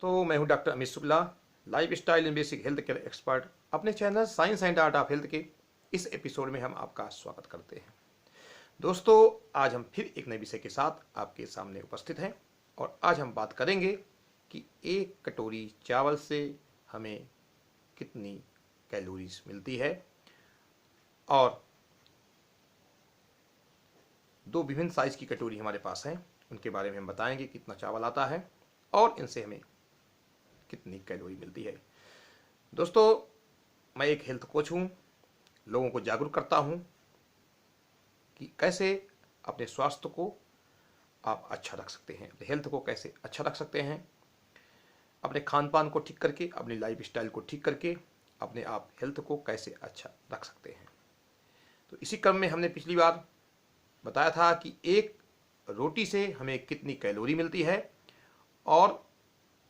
दोस्तों, मैं हूं doctor Amit Shukla, lifestyle and basic health care expert. अपने channel science and art of health के इस एपिसोड में हम आपका स्वागत करते हैं। दोस्तों, आज हम फिर एक नए विषय के साथ आपके सामने उपस्थित हैं और आज हम बात करेंगे कि एक कटोरी चावल से हमें कितनी कैलोरीज मिलती है और दो विभिन्न साइज की कटोरी हमारे पास हैं, उनके बारे में हम बताएंगे कितना चावल आता है और इनसे हमें कितनी कैलोरी मिलती है। दोस्तों, मैं एक हेल्थ कोच हूँ, लोगों को जागरूक करता हूँ कि कैसे अपने स्वास्थ्य को आप अच्छा रख सकते हैं, अपने हेल्थ को कैसे अच्छा रख सकते हैं, अपने खान पान को ठीक करके, अपनी लाइफ स्टाइल को ठीक करके अपने आप हेल्थ को कैसे अच्छा रख सकते हैं। तो इसी क्रम में हमने पिछली बार बताया था कि एक रोटी से हमें कितनी कैलोरी मिलती है और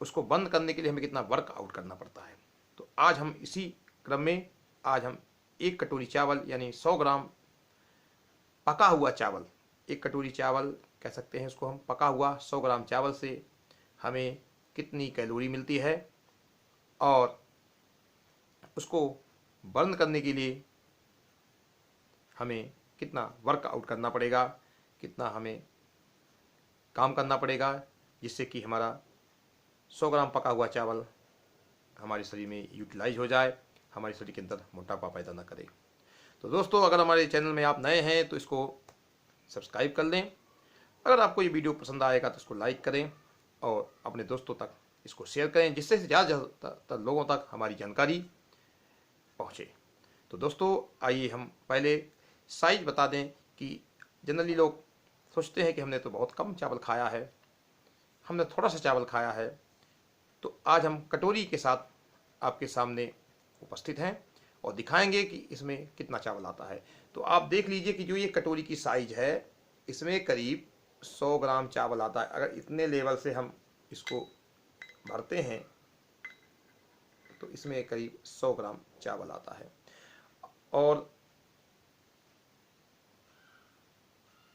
उसको बंद करने के लिए हमें कितना वर्कआउट करना पड़ता है। तो आज हम इसी क्रम में आज हम एक कटोरी चावल यानी 100 ग्राम पका हुआ चावल, एक कटोरी चावल कह सकते हैं उसको हम, पका हुआ 100 ग्राम चावल से हमें कितनी कैलोरी मिलती है और उसको बर्न करने के लिए हमें कितना वर्कआउट करना पड़ेगा, कितना हमें काम करना पड़ेगा, जिससे कि हमारा 100 ग्राम पका हुआ चावल हमारे शरीर में यूटिलाइज हो जाए, हमारे शरीर के अंदर मोटापा पैदा ना करे। तो दोस्तों, अगर हमारे चैनल में आप नए हैं तो इसको सब्सक्राइब कर लें। अगर आपको ये वीडियो पसंद आएगा तो इसको लाइक करें और अपने दोस्तों तक इसको शेयर करें, जिससे ज़्यादा लोगों तक हमारी जानकारी पहुँचे। तो दोस्तों, आइए हम पहले साइज बता दें कि जनरली लोग सोचते हैं कि हमने तो बहुत कम चावल खाया है, हमने थोड़ा सा चावल खाया है। तो आज हम कटोरी के साथ आपके सामने उपस्थित हैं और दिखाएंगे कि इसमें कितना चावल आता है। तो आप देख लीजिए कि जो ये कटोरी की साइज है, इसमें करीब 100 ग्राम चावल आता है। अगर इतने लेवल से हम इसको भरते हैं तो इसमें करीब 100 ग्राम चावल आता है। और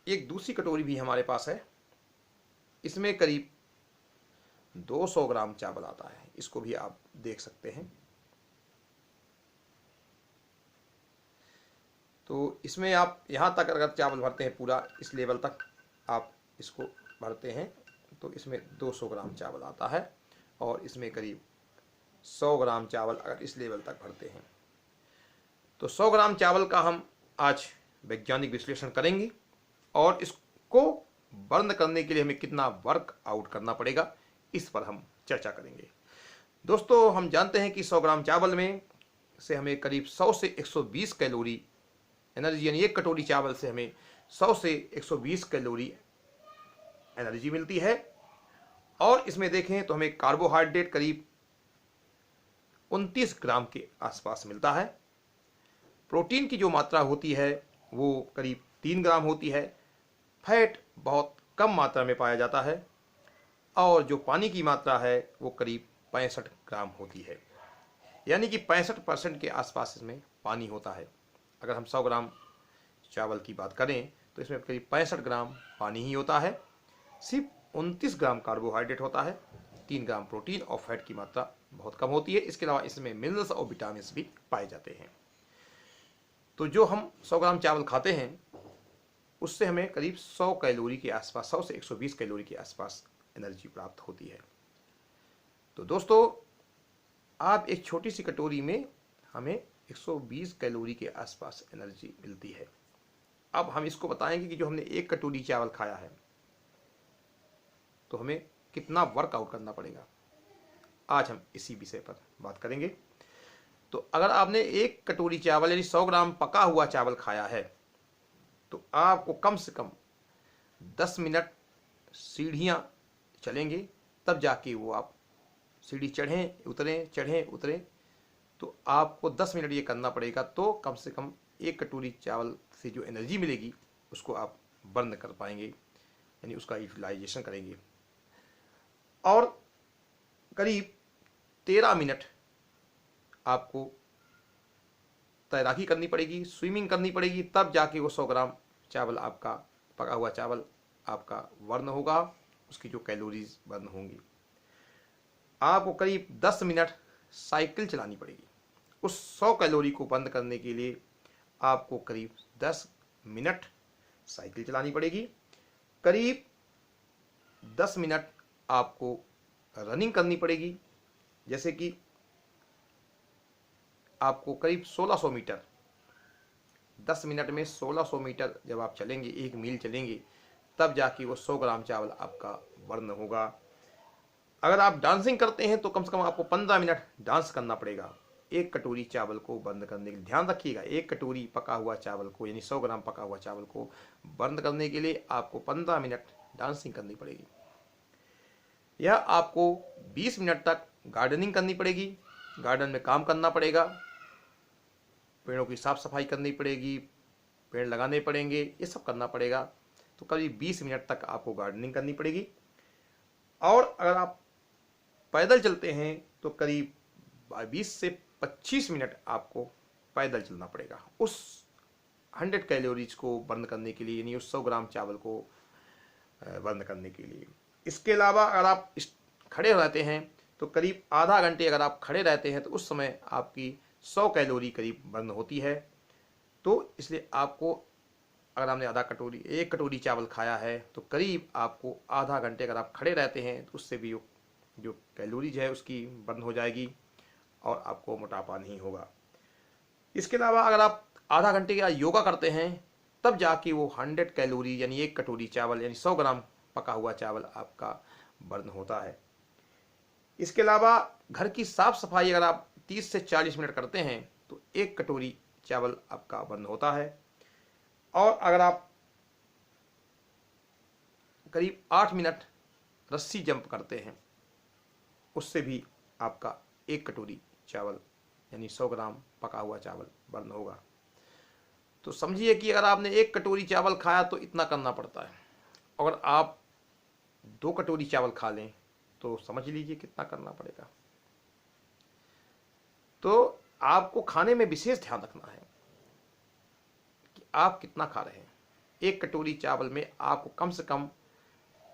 एक दूसरी कटोरी भी हमारे पास है, इसमें करीब 200 ग्राम चावल आता है, इसको भी आप देख सकते हैं। तो इसमें आप यहाँ तक अगर चावल भरते हैं, पूरा इस लेवल तक आप इसको भरते हैं तो इसमें 200 ग्राम चावल आता है और इसमें करीब 100 ग्राम चावल अगर इस लेवल तक भरते हैं तो 100 ग्राम चावल का हम आज वैज्ञानिक विश्लेषण करेंगे और इसको बर्न करने के लिए हमें कितना वर्कआउट करना पड़ेगा, इस पर हम चर्चा करेंगे। दोस्तों, हम जानते हैं कि 100 ग्राम चावल में से हमें करीब 100 से 120 कैलोरी एनर्जी, यानी एक कटोरी चावल से हमें 100 से 120 कैलोरी एनर्जी मिलती है। और इसमें देखें तो हमें कार्बोहाइड्रेट करीब 29 ग्राम के आसपास मिलता है। प्रोटीन की जो मात्रा होती है वो करीब 3 ग्राम होती है। फैट बहुत कम मात्रा में पाया जाता है और जो पानी की मात्रा है वो करीब 65 ग्राम होती है, यानी कि 65% के आसपास इसमें पानी होता है। अगर हम 100 ग्राम चावल की बात करें तो इसमें करीब 65 ग्राम पानी ही होता है, सिर्फ 29 ग्राम कार्बोहाइड्रेट होता है, 3 ग्राम प्रोटीन और फैट की मात्रा बहुत कम होती है। इसके अलावा इसमें मिनरल्स और विटामिन भी पाए जाते हैं। तो जो हम 100 ग्राम चावल खाते हैं उससे हमें करीब 100 कैलोरी के आसपास, 100 से 120 कैलोरी के आसपास एनर्जी प्राप्त होती है। तो दोस्तों, आप एक छोटी सी कटोरी में हमें 120 कैलोरी के आसपास एनर्जी मिलती है। अब हम इसको बताएंगे कि जो हमने एक कटोरी चावल खाया है तो हमें कितना वर्कआउट करना पड़ेगा। आज हम इसी विषय पर बात करेंगे। तो अगर आपने एक कटोरी चावल यानी 100 ग्राम पका हुआ चावल खाया है तो आपको कम से कम 10 मिनट सीढ़ियाँ चलेंगे, तब जाके वो आप सीढ़ी चढ़ें उतरें। तो आपको 10 मिनट ये करना पड़ेगा, तो कम से कम एक कटोरी चावल से जो एनर्जी मिलेगी उसको आप बर्न कर पाएंगे, यानी उसका यूटिलाइजेशन करेंगे। और करीब 13 मिनट आपको तैराकी करनी पड़ेगी, स्विमिंग करनी पड़ेगी, तब जाके वो 100 ग्राम चावल आपका, पका हुआ चावल आपका बर्न होगा, उसकी जो कैलोरीज बर्न होंगी। आपको करीब 10 मिनट साइकिल चलानी पड़ेगी। उस 100 कैलोरी को बंद करने के लिए आपको करीब 10 मिनट साइकिल चलानी पड़ेगी। करीब 10 मिनट आपको रनिंग करनी पड़ेगी। जैसे कि आपको करीब 1600 मीटर, 10 मिनट में 1600 मीटर जब आप चलेंगे, 1 मील चलेंगे, तब जाके वो 100 ग्राम चावल आपका बर्न होगा। अगर आप डांसिंग करते हैं तो कम से कम आपको 15 मिनट डांस करना पड़ेगा 1 कटोरी चावल को बर्न करने के लिए। ध्यान रखिएगा, 1 कटोरी पका हुआ चावल को, यानी 100 ग्राम पका हुआ चावल को बर्न करने के लिए आपको 15 मिनट डांसिंग करनी पड़ेगी। यह आपको 20 मिनट तक गार्डनिंग करनी पड़ेगी। गार्डन में काम करना पड़ेगा, पेड़ों की साफ सफाई करनी पड़ेगी, पेड़ लगाने पड़ेंगे, ये सब करना पड़ेगा। तो करीब 20 मिनट तक आपको गार्डनिंग करनी पड़ेगी। और अगर आप पैदल चलते हैं तो करीब 20 से 25 मिनट आपको पैदल चलना पड़ेगा उस 100 कैलोरीज को बर्न करने के लिए, यानी उस 100 ग्राम चावल को बर्न करने के लिए। इसके अलावा अगर आप खड़े रहते हैं तो करीब आधा घंटे अगर आप खड़े रहते हैं तो उस समय आपकी 100 कैलोरी करीब बर्न होती है। तो इसलिए आपको, अगर आपने 1 कटोरी चावल खाया है तो करीब आपको आधा घंटे अगर आप खड़े रहते हैं तो उससे भी जो कैलोरीज है उसकी बर्न हो जाएगी और आपको मोटापा नहीं होगा। इसके अलावा अगर आप आधा घंटे का योगा करते हैं तब जाके वो 100 कैलोरी यानी 1 कटोरी चावल यानी 100 ग्राम पका हुआ चावल आपका बर्न होता है। इसके अलावा घर की साफ सफाई अगर आप 30 से 40 मिनट करते हैं तो 1 कटोरी चावल आपका बर्न होता है। और अगर आप करीब 8 मिनट रस्सी जंप करते हैं उससे भी आपका 1 कटोरी चावल यानी 100 ग्राम पका हुआ चावल बर्न होगा। तो समझिए कि अगर आपने 1 कटोरी चावल खाया तो इतना करना पड़ता है। अगर आप 2 कटोरी चावल खा लें तो समझ लीजिए कितना करना पड़ेगा। तो आपको खाने में विशेष ध्यान रखना है कि आप कितना खा रहे हैं। 1 कटोरी चावल में आपको कम से कम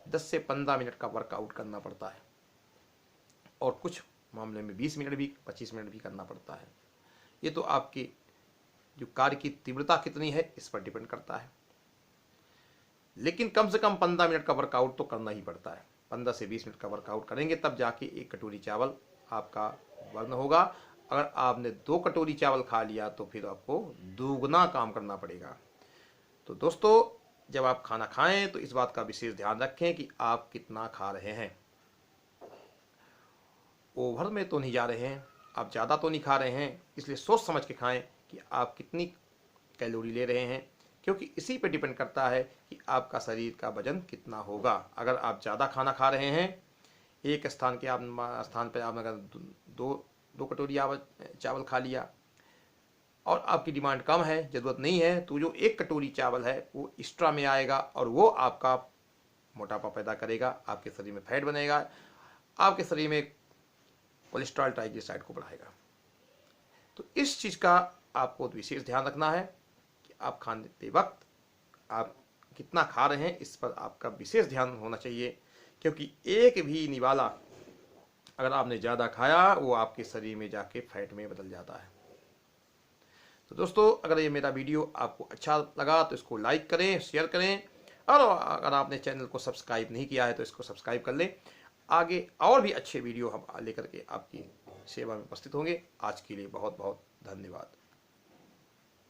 10 से 15 मिनट का वर्कआउट करना पड़ता है और कुछ मामले में 20 मिनट भी, 25 मिनट भी करना पड़ता है। ये तो आपकी जो कार्य की तीव्रता कितनी है इस पर डिपेंड करता है, लेकिन कम से कम 15 मिनट का वर्कआउट तो करना ही पड़ता है। 15 से 20 मिनट का वर्कआउट करेंगे तब जाके 1 कटोरी चावल आपका बर्न होगा। अगर आपने 2 कटोरी चावल खा लिया तो फिर आपको दोगुना काम करना पड़ेगा। तो दोस्तों, जब आप खाना खाएं तो इस बात का विशेष ध्यान रखें कि आप कितना खा रहे हैं। ओवर में तो नहीं जा रहे हैं, आप ज़्यादा तो नहीं खा रहे हैं, इसलिए सोच समझ के खाएं कि आप कितनी कैलोरी ले रहे हैं, क्योंकि इसी पे डिपेंड करता है कि आपका शरीर का वजन कितना होगा। अगर आप ज़्यादा खाना खा रहे हैं, एक स्थान पर आपने अगर दो कटोरी चावल खा लिया और आपकी डिमांड कम है, ज़रूरत नहीं है, तो जो 1 कटोरी चावल है वो एक्स्ट्रा में आएगा और वो आपका मोटापा पैदा करेगा, आपके शरीर में फैट बनेगा, आपके शरीर में कोलेस्ट्रॉल ट्राइग्लिसराइड को बढ़ाएगा। तो इस चीज़ का आपको विशेष ध्यान रखना है कि आप खाते वक्त आप कितना खा रहे हैं, इस पर आपका विशेष ध्यान होना चाहिए, क्योंकि एक भी निवाला अगर आपने ज़्यादा खाया वो आपके शरीर में जाके फैट में बदल जाता है। तो दोस्तों, अगर ये मेरा वीडियो आपको अच्छा लगा तो इसको लाइक करें, शेयर करें, और अगर आपने चैनल को सब्सक्राइब नहीं किया है तो इसको सब्सक्राइब कर लें। आगे और भी अच्छे वीडियो हम लेकर के आपकी सेवा में उपस्थित होंगे। आज के लिए बहुत बहुत धन्यवाद।